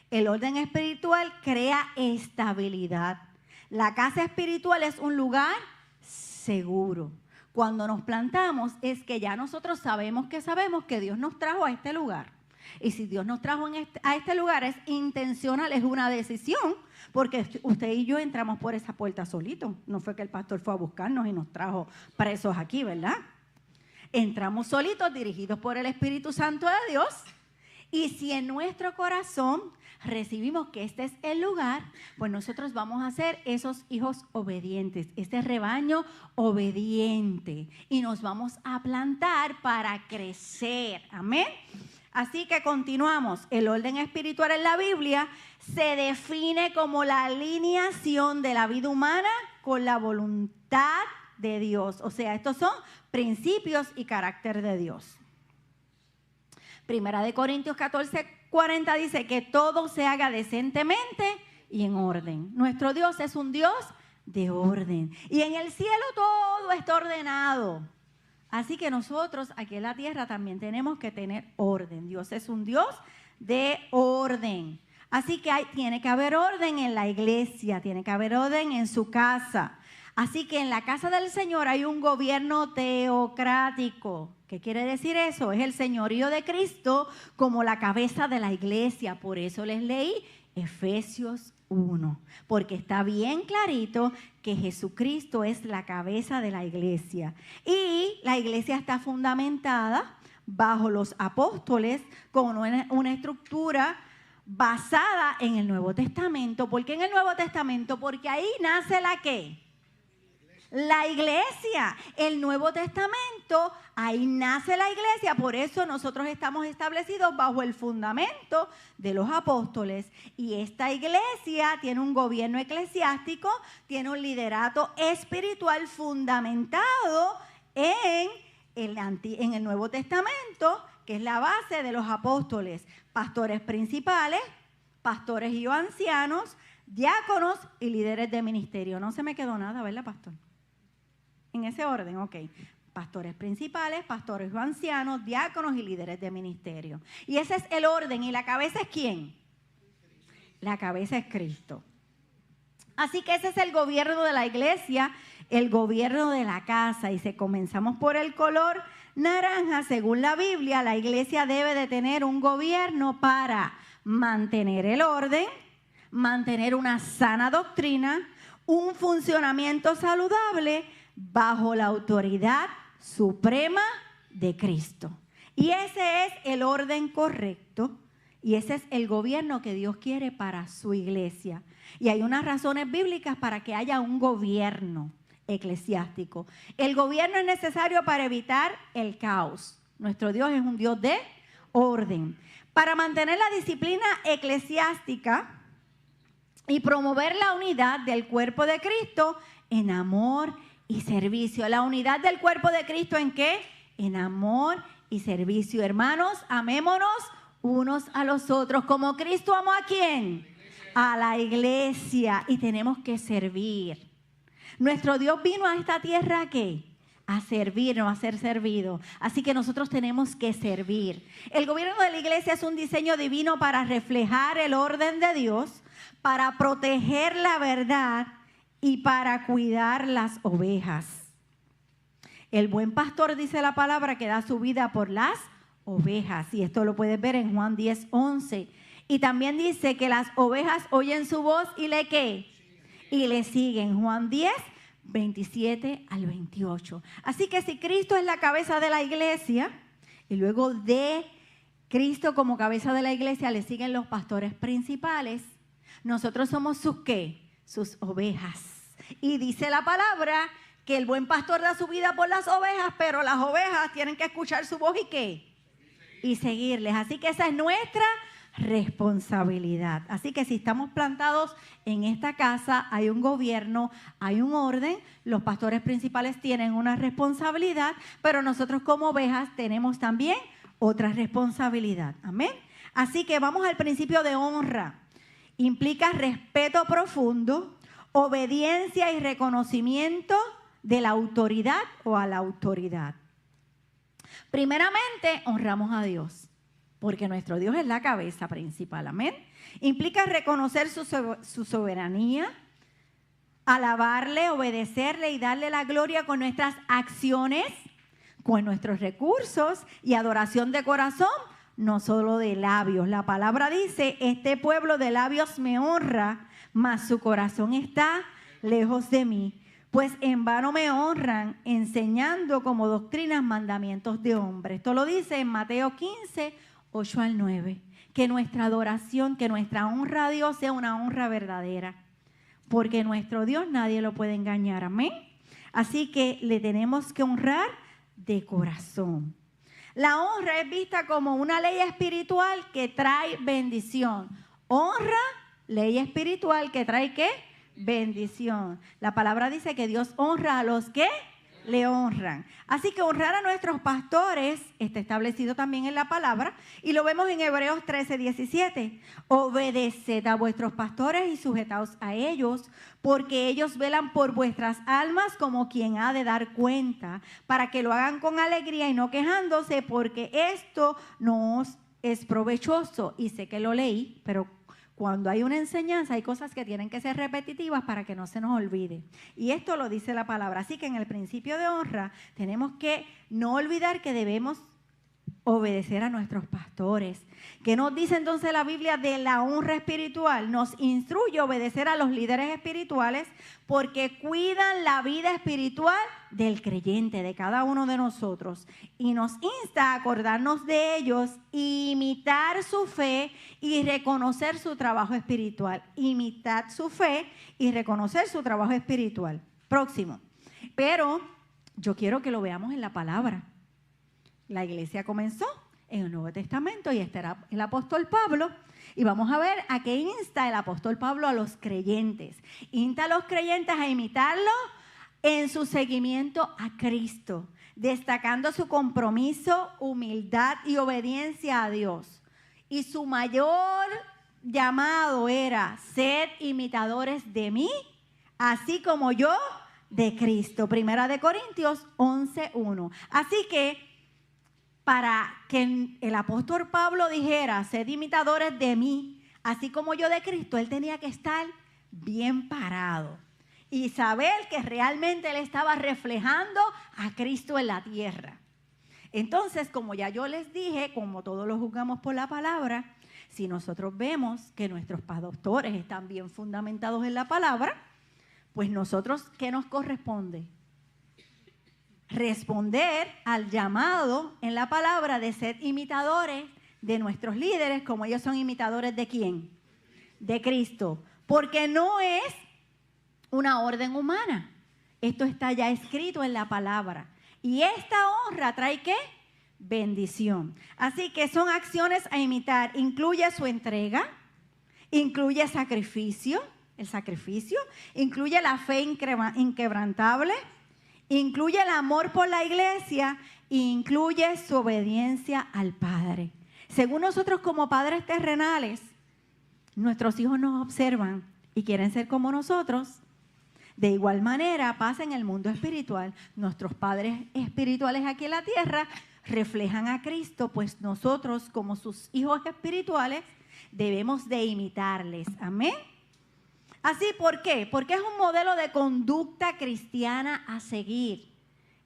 El orden espiritual crea estabilidad. La casa espiritual es un lugar seguro. Cuando nos plantamos es que ya nosotros sabemos que Dios nos trajo a este lugar. Y si Dios nos trajo a este lugar es intencional, es una decisión, porque usted y yo entramos por esa puerta solitos. No fue que el pastor fue a buscarnos y nos trajo presos aquí, ¿verdad? Entramos solitos, dirigidos por el Espíritu Santo de Dios. Y si en nuestro corazón recibimos que este es el lugar, pues nosotros vamos a ser esos hijos obedientes, este rebaño obediente, y nos vamos a plantar para crecer. Amén. Así que continuamos. El orden espiritual en la Biblia se define como la alineación de la vida humana con la voluntad de Dios. O sea, estos son principios y carácter de Dios. Primera de Corintios 14:40 dice que todo se haga decentemente y en orden. Nuestro Dios es un Dios de orden. Y en el cielo todo está ordenado. Así que nosotros aquí en la tierra también tenemos que tener orden. Dios es un Dios de orden. Así que tiene que haber orden en la iglesia, tiene que haber orden en su casa. Así que en la casa del Señor hay un gobierno teocrático. ¿Qué quiere decir eso? Es el señorío de Cristo como la cabeza de la iglesia. Por eso les leí Efesios 1, porque está bien clarito que Jesucristo es la cabeza de la iglesia. Y la iglesia está fundamentada bajo los apóstoles con una estructura basada en el Nuevo Testamento. ¿Por qué en el Nuevo Testamento? Porque ahí nace la ¿qué? La iglesia, el Nuevo Testamento, ahí nace la iglesia. Por eso nosotros estamos establecidos bajo el fundamento de los apóstoles. Y esta iglesia tiene un gobierno eclesiástico, tiene un liderato espiritual fundamentado en el Nuevo Testamento, que es la base de los apóstoles. Pastores principales, pastores y ancianos, diáconos y líderes de ministerio. No se me quedó nada, ¿verdad, pastor? En ese orden, ok. Pastores principales, pastores o ancianos, diáconos y líderes de ministerio. Y ese es el orden. ¿Y la cabeza es quién? La cabeza es Cristo. Así que ese es el gobierno de la iglesia, el gobierno de la casa. Y si comenzamos por el color naranja, según la Biblia, la iglesia debe de tener un gobierno para mantener el orden, mantener una sana doctrina, un funcionamiento saludable, bajo la autoridad suprema de Cristo. Y ese es el orden correcto y ese es el gobierno que Dios quiere para su iglesia. Y hay unas razones bíblicas para que haya un gobierno eclesiástico. El gobierno es necesario para evitar el caos. Nuestro Dios es un Dios de orden. Para mantener la disciplina eclesiástica y promover la unidad del cuerpo de Cristo en amor y servicio. La unidad del cuerpo de Cristo, ¿en qué? En amor y servicio. Hermanos, amémonos unos a los otros. Como Cristo amó ¿a quién? A la iglesia. Y tenemos que servir. Nuestro Dios vino a esta tierra ¿a qué? A servir, no a ser servido. Así que nosotros tenemos que servir. El gobierno de la iglesia es un diseño divino para reflejar el orden de Dios, para proteger la verdad y para cuidar las ovejas. El buen pastor, dice la palabra, que da su vida por las ovejas. Y esto lo puedes ver en Juan 10:11. Y también dice que las ovejas oyen su voz y le ¿qué? Y le siguen. Juan 10:27 al 28. Así que si Cristo es la cabeza de la iglesia, y luego de Cristo como cabeza de la iglesia le siguen los pastores principales, nosotros somos sus ¿qué? Sus ovejas. Y dice la palabra que el buen pastor da su vida por las ovejas, pero las ovejas tienen que escuchar su voz y ¿qué? Y seguirles. Así que esa es nuestra responsabilidad. Así que si estamos plantados en esta casa, hay un gobierno, hay un orden, los pastores principales tienen una responsabilidad, pero nosotros como ovejas tenemos también otra responsabilidad. Amén. Así que vamos al principio de honra. Implica respeto profundo, obediencia y reconocimiento de la autoridad o a la autoridad. Primeramente, honramos a Dios, porque nuestro Dios es la cabeza principal, amén. Implica reconocer su soberanía, alabarle, obedecerle y darle la gloria con nuestras acciones, con nuestros recursos y adoración de corazón, no solo de labios. La palabra dice, este pueblo de labios me honra, mas su corazón está lejos de mí. Pues en vano me honran, enseñando como doctrinas mandamientos de hombres. Esto lo dice en Mateo 15:8 al 9. Que nuestra adoración, que nuestra honra a Dios sea una honra verdadera. Porque nuestro Dios nadie lo puede engañar. Amén. Así que le tenemos que honrar de corazón. La honra es vista como una ley espiritual que trae bendición. Honra, ley espiritual que trae ¿qué? Bendición. La palabra dice que Dios honra a los que le honran. Así que honrar a nuestros pastores está establecido también en la palabra y lo vemos en Hebreos 13:17. Obedeced a vuestros pastores y sujetaos a ellos, porque ellos velan por vuestras almas como quien ha de dar cuenta, para que lo hagan con alegría y no quejándose, porque esto no os es provechoso. Y sé que lo leí, pero cuando hay una enseñanza, hay cosas que tienen que ser repetitivas para que no se nos olvide. Y esto lo dice la palabra. Así que en el principio de honra tenemos que no olvidar que debemos obedecer a nuestros pastores. ¿Qué nos dice entonces la Biblia de la honra espiritual? Nos instruye a obedecer a los líderes espirituales porque cuidan la vida espiritual del creyente, de cada uno de nosotros. Y nos insta a acordarnos de ellos, imitar su fe y reconocer su trabajo espiritual. Imitar su fe y reconocer su trabajo espiritual. Próximo. Pero yo quiero que lo veamos en la palabra. La iglesia comenzó en el Nuevo Testamento y este era el apóstol Pablo. Y vamos a ver a qué insta el apóstol Pablo a los creyentes. Insta a los creyentes a imitarlo en su seguimiento a Cristo, destacando su compromiso, humildad y obediencia a Dios. Y su mayor llamado era: sed imitadores de mí, así como yo de Cristo. Primera de Corintios 11:1. Así que para que el apóstol Pablo dijera, sed imitadores de mí, así como yo de Cristo, él tenía que estar bien parado y saber que realmente él estaba reflejando a Cristo en la tierra. Entonces, como ya yo les dije, como todos lo juzgamos por la palabra, si nosotros vemos que nuestros pastores están bien fundamentados en la palabra, pues nosotros, ¿qué nos corresponde? Responder al llamado en la palabra de ser imitadores de nuestros líderes, como ellos son imitadores ¿de quién? De Cristo. Porque no es una orden humana. Esto está ya escrito en la palabra. Y esta honra trae ¿qué? Bendición. Así que son acciones a imitar. Incluye su entrega, incluye sacrificio, el sacrificio, incluye la fe inquebrantable, incluye el amor por la iglesia e incluye su obediencia al Padre. Según nosotros como padres terrenales, nuestros hijos nos observan y quieren ser como nosotros. De igual manera pasa en el mundo espiritual. Nuestros padres espirituales aquí en la tierra reflejan a Cristo, pues nosotros como sus hijos espirituales debemos de imitarles. Amén. Así, ¿por qué? Porque es un modelo de conducta cristiana a seguir.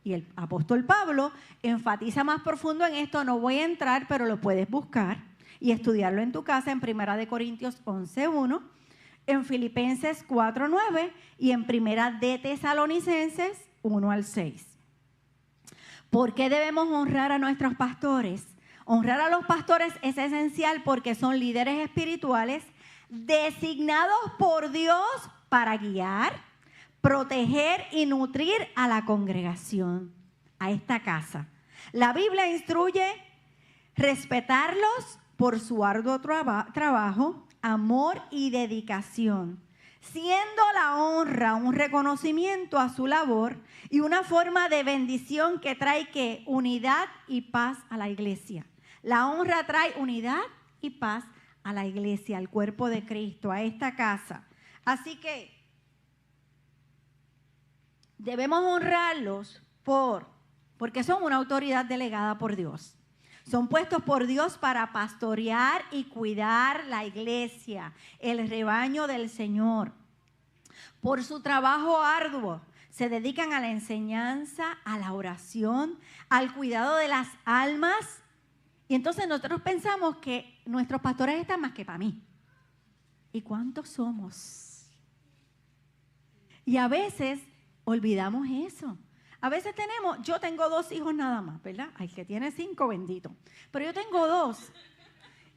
Y el apóstol Pablo enfatiza más profundo en esto. No voy a entrar, pero lo puedes buscar y estudiarlo en tu casa en 1 Corintios 11:1, en Filipenses 4:9 y en 1 Tesalonicenses 1-6. ¿Por qué debemos honrar a nuestros pastores? Honrar a los pastores es esencial porque son líderes espirituales designados por Dios para guiar, proteger y nutrir a la congregación, a esta casa. La Biblia instruye respetarlos por su arduo trabajo, amor y dedicación, siendo la honra un reconocimiento a su labor y una forma de bendición que trae unidad y paz a la iglesia. La honra trae unidad y paz a la iglesia, al cuerpo de Cristo, a esta casa. Así que debemos honrarlos porque son una autoridad delegada por Dios. Son puestos por Dios para pastorear y cuidar la iglesia, el rebaño del Señor. Por su trabajo arduo, se dedican a la enseñanza, a la oración, al cuidado de las almas. Y entonces nosotros pensamos que nuestros pastores están más que para mí. ¿Y cuántos somos? Y a veces olvidamos eso. A veces yo tengo 2 hijos nada más, ¿verdad? Hay que tiene 5, bendito. Pero yo tengo 2.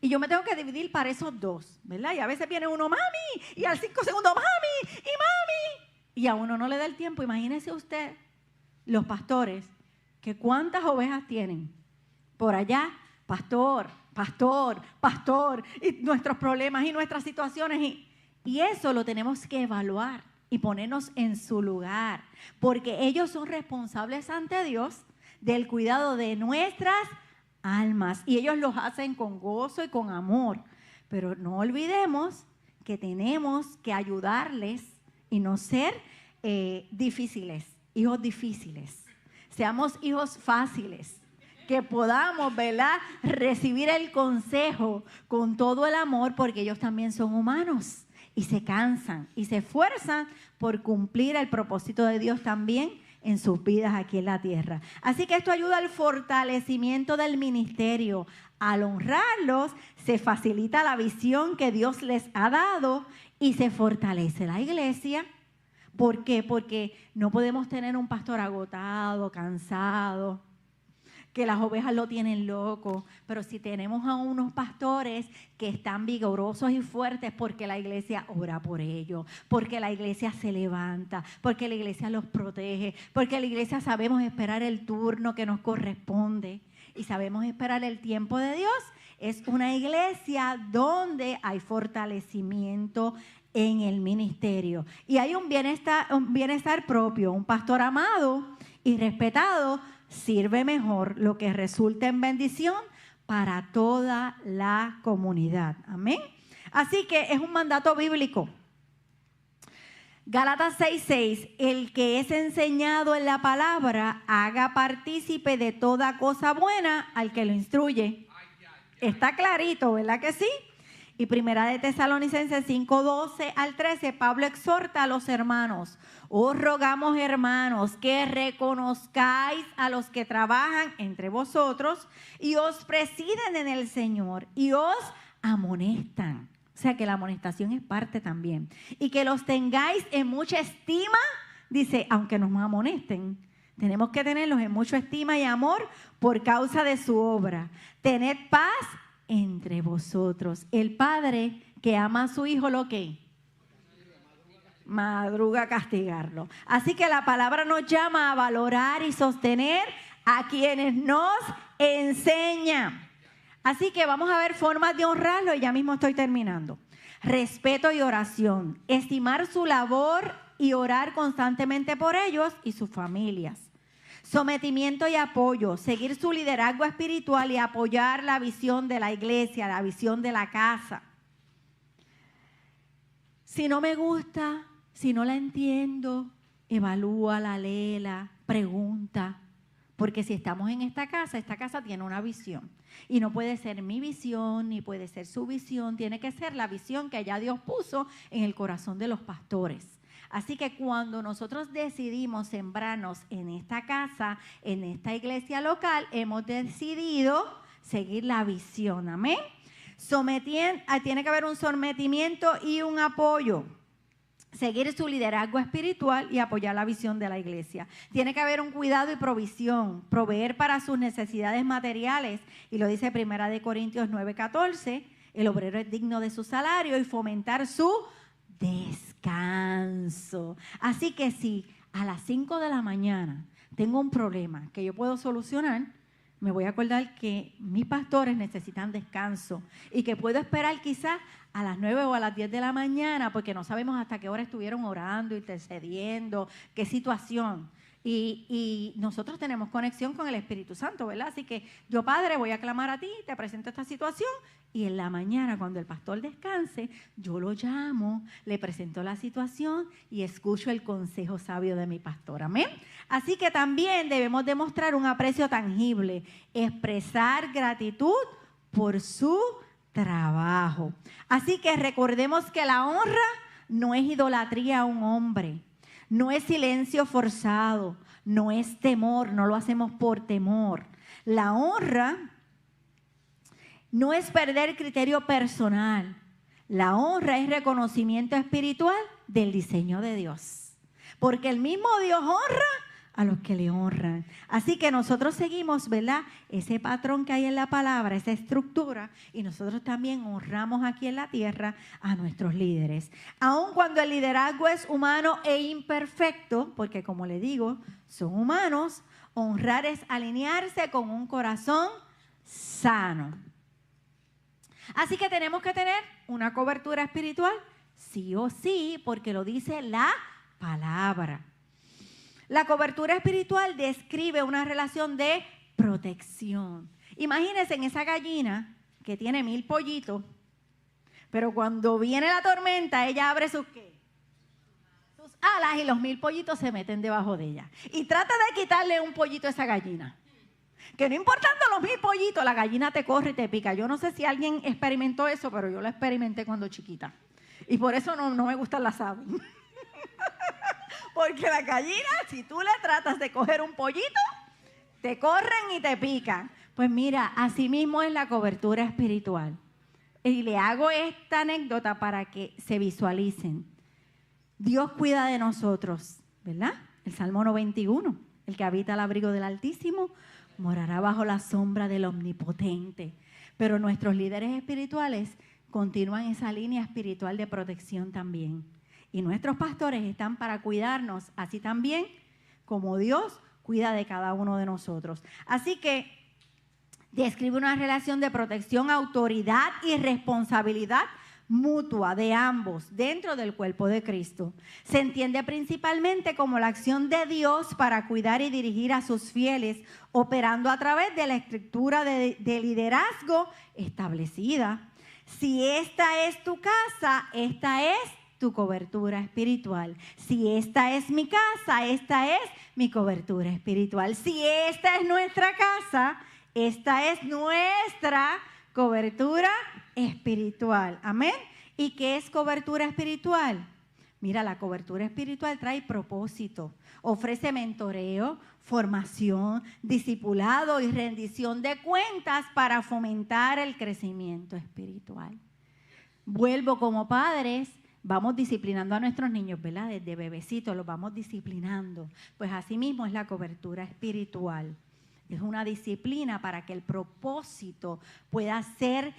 Y yo me tengo que dividir para esos 2, ¿verdad? Y a veces viene uno, mami, y al 5 segundos, mami, y mami. Y a uno no le da el tiempo. Imagínese usted, los pastores, que cuántas ovejas tienen. Por allá, pastor, y nuestros problemas y nuestras situaciones. Y eso lo tenemos que evaluar y ponernos en su lugar, porque ellos son responsables ante Dios del cuidado de nuestras almas y ellos los hacen con gozo y con amor. Pero no olvidemos que tenemos que ayudarles y no ser difíciles, hijos difíciles. Seamos hijos fáciles, que podamos, ¿verdad?, recibir el consejo con todo el amor, porque ellos también son humanos. Y se cansan y se esfuerzan por cumplir el propósito de Dios también en sus vidas aquí en la tierra. Así que esto ayuda al fortalecimiento del ministerio. Al honrarlos, se facilita la visión que Dios les ha dado y se fortalece la iglesia. ¿Por qué? Porque no podemos tener un pastor agotado, cansado, que las ovejas lo tienen loco, pero si tenemos a unos pastores que están vigorosos y fuertes, porque la iglesia ora por ellos, porque la iglesia se levanta, porque la iglesia los protege, porque la iglesia sabemos esperar el turno que nos corresponde y sabemos esperar el tiempo de Dios, es una iglesia donde hay fortalecimiento en el ministerio y hay un bienestar propio. Un pastor amado y respetado sirve mejor, lo que resulta en bendición para toda la comunidad. Amén. Así que es un mandato bíblico. Gálatas 6:6, el que es enseñado en la palabra, haga partícipe de toda cosa buena al que lo instruye. Está clarito, ¿verdad que sí? Y 1 Tesalonicenses 5:12-13, Pablo exhorta a los hermanos: os rogamos, hermanos, que reconozcáis a los que trabajan entre vosotros y os presiden en el Señor y os amonestan. O sea que la amonestación es parte también. Y que los tengáis en mucha estima, dice, aunque nos amonesten, tenemos que tenerlos en mucha estima y amor por causa de su obra. Tened paz entre vosotros. El padre que ama a su hijo, ¿lo qué? Madruga a castigarlo. Así que la palabra nos llama a valorar y sostener a quienes nos enseñan. Así que vamos a ver formas de honrarlo y ya mismo estoy terminando. Respeto y oración. Estimar su labor y orar constantemente por ellos y sus familias. Sometimiento y apoyo. Seguir su liderazgo espiritual y apoyar la visión de la iglesia, la visión de la casa. Si no me gusta, si no la entiendo, evalúala, léela, pregunta. Porque si estamos en esta casa tiene una visión. Y no puede ser mi visión, ni puede ser su visión. Tiene que ser la visión que ya Dios puso en el corazón de los pastores. Así que cuando nosotros decidimos sembrarnos en esta casa, en esta iglesia local, hemos decidido seguir la visión. Amén. Tiene que haber un sometimiento y un apoyo. Seguir su liderazgo espiritual y apoyar la visión de la iglesia. Tiene que haber un cuidado y provisión, proveer para sus necesidades materiales, y lo dice 1 Corintios 9:14, el obrero es digno de su salario, y fomentar su descanso. Así que si a las 5 de la mañana tengo un problema que yo puedo solucionar, me voy a acordar que mis pastores necesitan descanso y que puedo esperar quizás a las 9 o a las 10 de la mañana, porque no sabemos hasta qué hora estuvieron orando, intercediendo, qué situación. Y nosotros tenemos conexión con el Espíritu Santo, ¿verdad? Así que yo, Padre, voy a clamar a ti, te presento esta situación, y en la mañana, cuando el pastor descanse, yo lo llamo, le presento la situación y escucho el consejo sabio de mi pastor. Amén. Así que también debemos demostrar un aprecio tangible, expresar gratitud por su trabajo. Así que recordemos que la honra no es idolatría a un hombre, no es silencio forzado, no es temor, no lo hacemos por temor. La honra no es perder criterio personal. La honra es reconocimiento espiritual del diseño de Dios. Porque el mismo Dios honra a los que le honran. Así que nosotros seguimos, ¿verdad?, ese patrón que hay en la palabra, esa estructura, y nosotros también honramos aquí en la tierra a nuestros líderes. Aun cuando el liderazgo es humano e imperfecto, porque como le digo, son humanos, honrar es alinearse con un corazón sano. Así que tenemos que tener una cobertura espiritual, sí o sí, porque lo dice la palabra. La cobertura espiritual describe una relación de protección. Imagínense en esa gallina que tiene 1000 pollitos, pero cuando viene la tormenta, ella abre sus alas y los 1000 pollitos se meten debajo de ella. Y trata de quitarle un pollito a esa gallina. Que no importando los 1000 pollitos, la gallina te corre y te pica. Yo no sé si alguien experimentó eso, pero yo lo experimenté cuando chiquita. Y por eso no me gustan las aves. Porque la gallina, si tú le tratas de coger un pollito, te corren y te pican. Pues mira, así mismo es la cobertura espiritual. Y le hago esta anécdota para que se visualicen. Dios cuida de nosotros, ¿verdad? El Salmo 91, el que habita al abrigo del Altísimo, morará bajo la sombra del Omnipotente. Pero nuestros líderes espirituales continúan esa línea espiritual de protección también. Y nuestros pastores están para cuidarnos, así también como Dios cuida de cada uno de nosotros. Así que describe una relación de protección, autoridad y responsabilidad mutua de ambos dentro del cuerpo de Cristo. Se entiende principalmente como la acción de Dios para cuidar y dirigir a sus fieles, operando a través de la estructura de liderazgo establecida. Si esta es tu casa, esta es tu cobertura espiritual. Si esta es mi casa, esta es mi cobertura espiritual. Si esta es nuestra casa, esta es nuestra cobertura espiritual. Amén. ¿Y qué es cobertura espiritual? Mira, la cobertura espiritual trae propósito, ofrece mentoreo, formación, discipulado y rendición de cuentas para fomentar el crecimiento espiritual. Vuelvo, como padres, vamos disciplinando a nuestros niños, ¿verdad? Desde bebecitos los vamos disciplinando. Pues así mismo es la cobertura espiritual. Es una disciplina para que el propósito pueda ser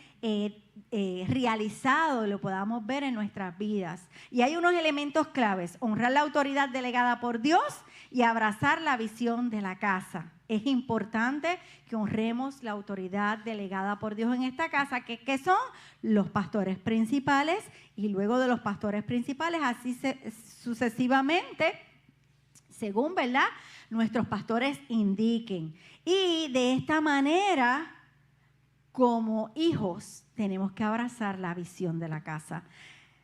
realizado y lo podamos ver en nuestras vidas. Y hay unos elementos claves: honrar la autoridad delegada por Dios y abrazar la visión de la casa. Es importante que honremos la autoridad delegada por Dios en esta casa, que son los pastores principales, y luego de los pastores principales, así sucesivamente, según, ¿verdad?, nuestros pastores indiquen. Y de esta manera, como hijos, tenemos que abrazar la visión de la casa.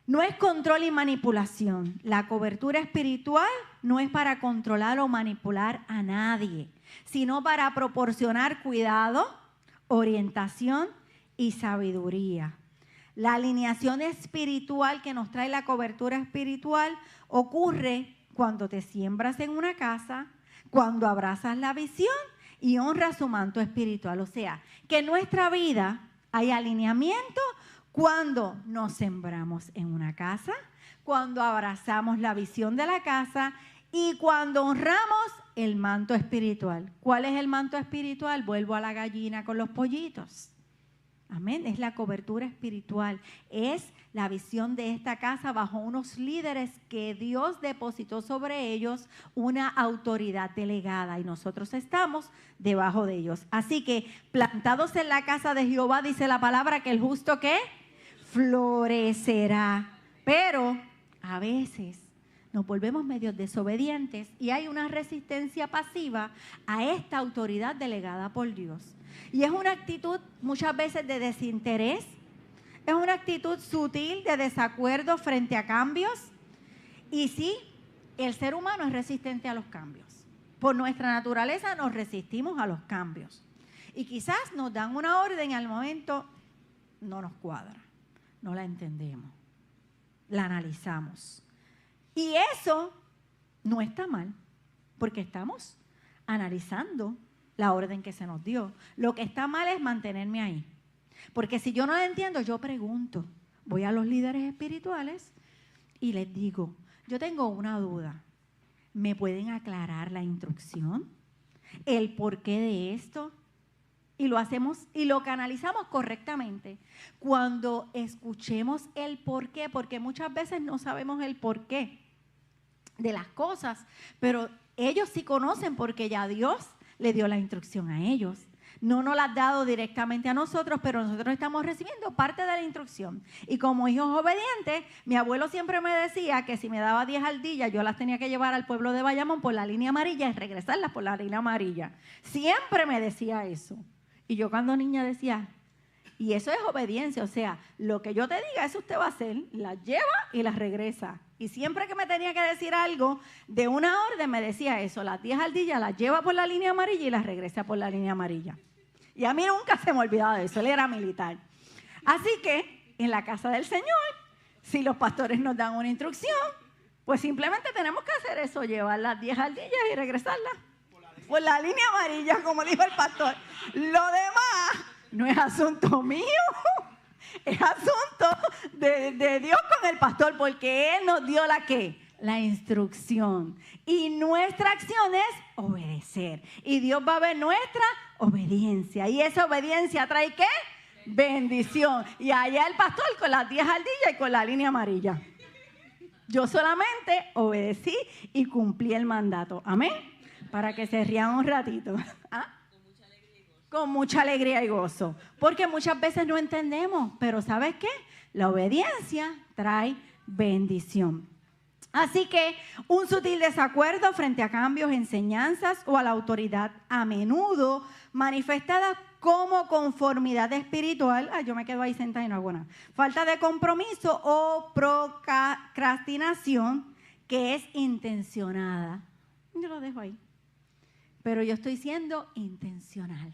No es control y manipulación. La cobertura espiritual no es para controlar o manipular a nadie, sino para proporcionar cuidado, orientación y sabiduría. La alineación espiritual que nos trae la cobertura espiritual ocurre cuando te siembras en una casa, cuando abrazas la visión y honras su manto espiritual. O sea, que en nuestra vida hay alineamiento cuando nos sembramos en una casa, cuando abrazamos la visión de la casa y cuando honramos el manto espiritual. ¿Cuál es el manto espiritual? Vuelvo a la gallina con los pollitos. Amén, es la cobertura espiritual, es la visión de esta casa bajo unos líderes que Dios depositó sobre ellos una autoridad delegada y nosotros estamos debajo de ellos. Así que plantados en la casa de Jehová, dice la palabra que el justo ¿qué? Florecerá, pero a veces nos volvemos medio desobedientes y hay una resistencia pasiva a esta autoridad delegada por Dios. Y es una actitud muchas veces de desinterés, es una actitud sutil de desacuerdo frente a cambios. Y sí, el ser humano es resistente a los cambios. Por nuestra naturaleza nos resistimos a los cambios. Y quizás nos dan una orden y al momento no nos cuadra, no la entendemos, la analizamos. Y eso no está mal, porque estamos analizando la orden que se nos dio. Lo que está mal es mantenerme ahí. Porque si yo no la entiendo, yo pregunto. Voy a los líderes espirituales y les digo, yo tengo una duda. ¿Me pueden aclarar la instrucción? ¿El porqué de esto? Y lo hacemos y lo canalizamos correctamente. Cuando escuchemos el porqué, porque muchas veces no sabemos el porqué de las cosas, pero ellos sí conocen porque ya Dios le dio la instrucción a ellos. No nos la ha dado directamente a nosotros, pero nosotros estamos recibiendo parte de la instrucción. Y como hijos obedientes, mi abuelo siempre me decía que si me daba 10 ardillas, yo las tenía que llevar al pueblo de Bayamón por la línea amarilla y regresarlas por la línea amarilla. Siempre me decía eso. Y yo cuando niña decía, y eso es obediencia, o sea, lo que yo te diga, eso usted va a hacer, las lleva y las regresa. Y siempre que me tenía que decir algo de una orden, me decía eso, las 10 ardillas las lleva por la línea amarilla y las regresa por la línea amarilla. Y a mí nunca se me olvidaba de eso, él era militar. Así que, en la casa del Señor, si los pastores nos dan una instrucción, pues simplemente tenemos que hacer eso, llevar las 10 ardillas y regresarlas por la línea amarilla, como dijo el pastor. Lo demás no es asunto mío, es asunto de Dios con el pastor, porque Él nos dio la ¿qué? La instrucción. Y nuestra acción es obedecer. Y Dios va a ver nuestra obediencia. Y esa obediencia trae ¿qué? Bendición. Y allá el pastor con las 10 ardillas y con la línea amarilla. Yo solamente obedecí y cumplí el mandato. Amén. Para que se rían un ratito. ¿Ah? Con mucha alegría y gozo. Porque muchas veces no entendemos, pero ¿sabes qué? La obediencia trae bendición. Así que un sutil desacuerdo frente a cambios, enseñanzas o a la autoridad, a menudo manifestada como conformidad espiritual. Yo me quedo ahí sentada y no hago nada. Falta de compromiso o procrastinación que es intencionada. Yo lo dejo ahí. Pero yo estoy siendo intencional.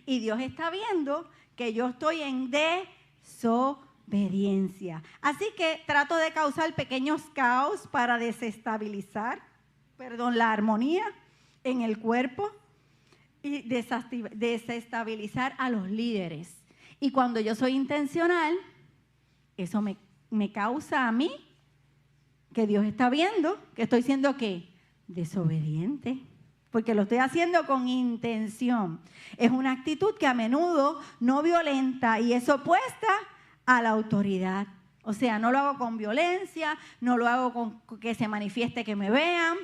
Y Dios está viendo que yo estoy en desobediencia. Así que trato de causar pequeños caos para desestabilizar, la armonía en el cuerpo y desestabilizar a los líderes. Y cuando yo soy intencional, eso me causa a mí que Dios está viendo que estoy siendo ¿qué? Desobediente. Porque lo estoy haciendo con intención. Es una actitud que a menudo no violenta y es opuesta a la autoridad. O sea, no lo hago con violencia, no lo hago con que se manifieste que me vean,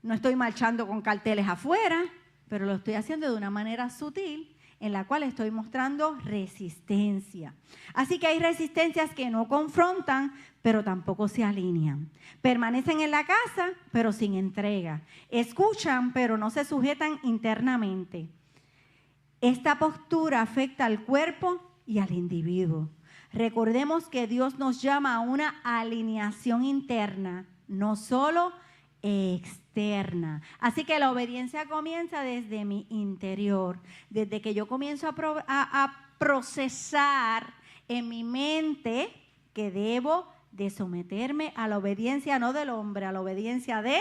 no estoy marchando con carteles afuera, pero lo estoy haciendo de una manera sutil en la cual estoy mostrando resistencia. Así que hay resistencias que no confrontan, pero tampoco se alinean. Permanecen en la casa, pero sin entrega. Escuchan, pero no se sujetan internamente. Esta postura afecta al cuerpo y al individuo. Recordemos que Dios nos llama a una alineación interna, no solo externa. Así que la obediencia comienza desde mi interior, desde que yo comienzo a procesar en mi mente que debo de someterme a la obediencia no del hombre, a la obediencia de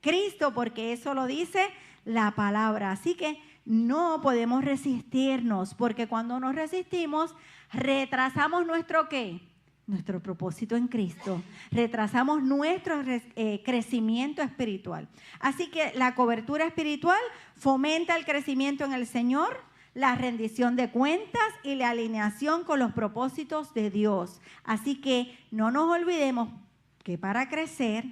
Cristo, porque eso lo dice la palabra. Así que no podemos resistirnos, porque cuando nos resistimos, retrasamos nuestro ¿qué? Nuestro propósito en Cristo. Retrasamos nuestro crecimiento espiritual. Así que la cobertura espiritual fomenta el crecimiento en el Señor, la rendición de cuentas y la alineación con los propósitos de Dios. Así que no nos olvidemos que para crecer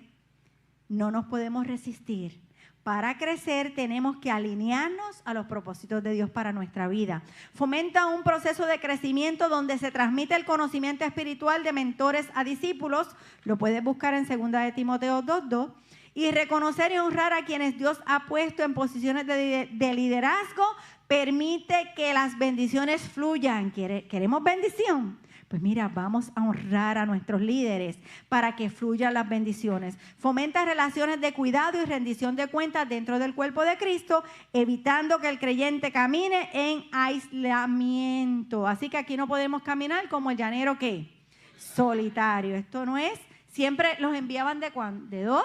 no nos podemos resistir. Para crecer tenemos que alinearnos a los propósitos de Dios para nuestra vida. Fomenta un proceso de crecimiento donde se transmite el conocimiento espiritual de mentores a discípulos. Lo puedes buscar en 2 de Timoteo 2:2. Y reconocer y honrar a quienes Dios ha puesto en posiciones de liderazgo permite que las bendiciones fluyan. ¿Queremos bendición? Pues mira, vamos a honrar a nuestros líderes para que fluyan las bendiciones. Fomenta relaciones de cuidado y rendición de cuentas dentro del cuerpo de Cristo, evitando que el creyente camine en aislamiento. Así que aquí no podemos caminar como el llanero ¿qué? Solitario. Esto no es, siempre los enviaban ¿de 2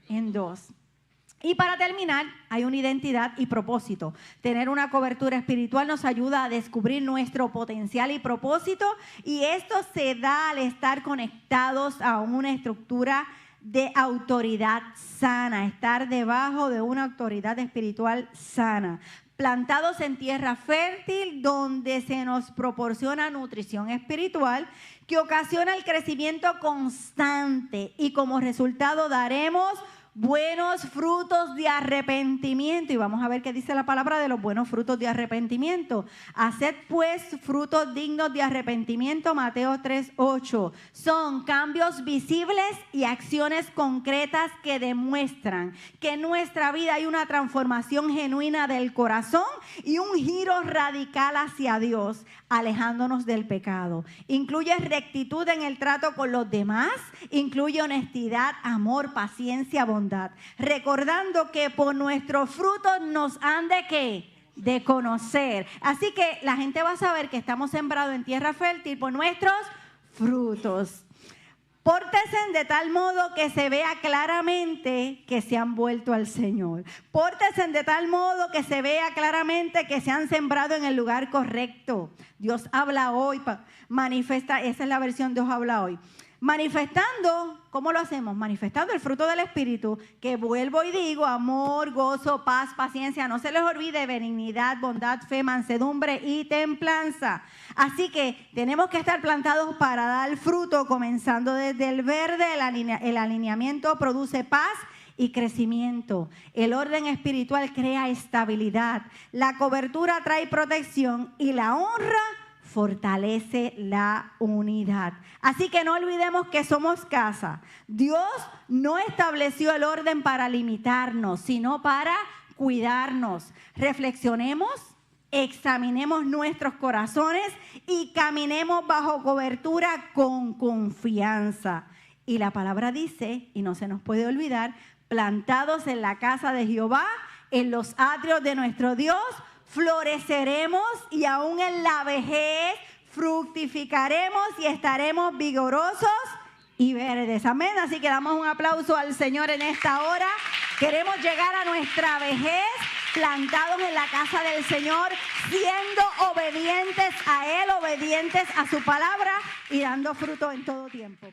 en 2? Y para terminar, hay una identidad y propósito. Tener una cobertura espiritual nos ayuda a descubrir nuestro potencial y propósito, y esto se da al estar conectados a una estructura de autoridad sana, estar debajo de una autoridad espiritual sana. Plantados en tierra fértil donde se nos proporciona nutrición espiritual que ocasiona el crecimiento constante, y como resultado daremos buenos frutos de arrepentimiento. Y vamos a ver qué dice la palabra de los buenos frutos de arrepentimiento. Haced pues frutos dignos de arrepentimiento, Mateo 3:8. Son cambios visibles y acciones concretas que demuestran que en nuestra vida hay una transformación genuina del corazón y un giro radical hacia Dios, alejándonos del pecado. Incluye rectitud en el trato con los demás, incluye honestidad, amor, paciencia, bondad. Recordando que por nuestros frutos nos han de ¿qué? De conocer. Así que la gente va a saber que estamos sembrados en tierra fértil por nuestros frutos. Pórtense de tal modo que se vea claramente que se han vuelto al Señor. Pórtense de tal modo que se vea claramente que se han sembrado en el lugar correcto. Dios habla hoy, manifiesta, esa es la versión Dios habla hoy. Manifestando, ¿cómo lo hacemos? Manifestando el fruto del Espíritu, que vuelvo y digo, amor, gozo, paz, paciencia, no se les olvide, benignidad, bondad, fe, mansedumbre y templanza. Así que tenemos que estar plantados para dar fruto, comenzando desde el verde. El alineamiento produce paz y crecimiento. El orden espiritual crea estabilidad. La cobertura trae protección y la honra fortalece la unidad. Así que no olvidemos que somos casa. Dios no estableció el orden para limitarnos, sino para cuidarnos. Reflexionemos, examinemos nuestros corazones y caminemos bajo cobertura con confianza. Y la palabra dice, y no se nos puede olvidar, plantados en la casa de Jehová, en los atrios de nuestro Dios, floreceremos y aún en la vejez fructificaremos y estaremos vigorosos y verdes. Amén. Así que damos un aplauso al Señor en esta hora. Queremos llegar a nuestra vejez plantados en la casa del Señor, siendo obedientes a Él, obedientes a su palabra y dando fruto en todo tiempo.